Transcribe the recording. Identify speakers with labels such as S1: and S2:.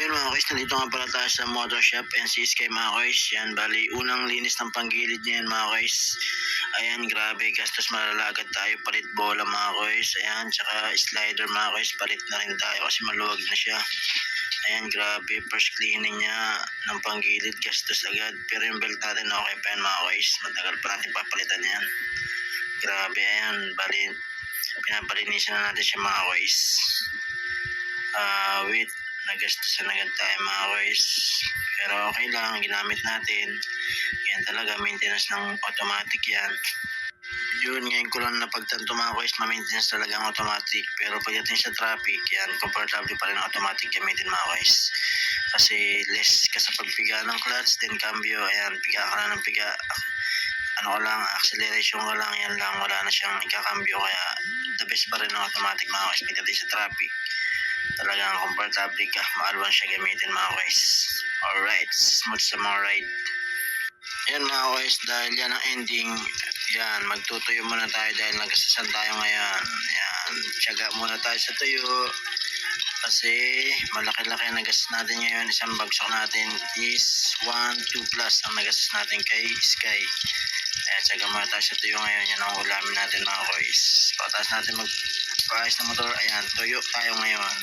S1: Ayun mga guys, nandito nga pala tayo sa motor shop and si Sky mga guys. Yan, bali, unang linis ng panggilid niya yan mga guys. Ayan, grabe, gastos malala agad tayo. Palit bola mga guys. Ayan, tsaka slider mga guys. Palit na rin tayo kasi maluwag na siya. Ayan, grabe, first cleaning niya ng panggilid, gastos agad. Pero yung belt natin okay pa yan mga guys. Matagal pa natin papalitan yan. Grabe, ayan, bali, pinapalinisan na natin siya mga guys. Wait, nagastusan agad tayo mga guys. Pero okay lang, ginamit natin. Yan talaga, maintenance ng automatic yan. Yun, ngayon ko lang napagtanto mga guys, ma-maintenance talaga ang automatic. Pero pagdating sa traffic, yan, comfortable pa rin ang automatic gamitin mga guys. Kasi less ka sa pagpiga ng clutch, then cambio, ayan, piga ka na ng piga. Ano ka lang, acceleration ka lang, yan lang, wala na siyang ikakambyo. Kaya the best pa rin ang automatic mga guys, pagdating sa traffic. Talagang comfortable ka, maalwan siya gamitin mga guys. Alright, smooth sa mga ride. Yan mga guys, dahil yan ang ending, yan, magtutuyo muna tayo dahil nagasasan tayo ngayon. Yan, tiyaga muna tayo sa tuyo. Kasi malaki-laki ang nagasas natin ngayon. Isang bagsak natin is 1-2 plus ang nagasas natin kay Sky. Ayan, tiyaga muna tayo sa tuyo ngayon. Yan ang ulamin natin mga guys. Pagkatapos natin magpaayos ng motor, ayan, tuyo tayo ngayon.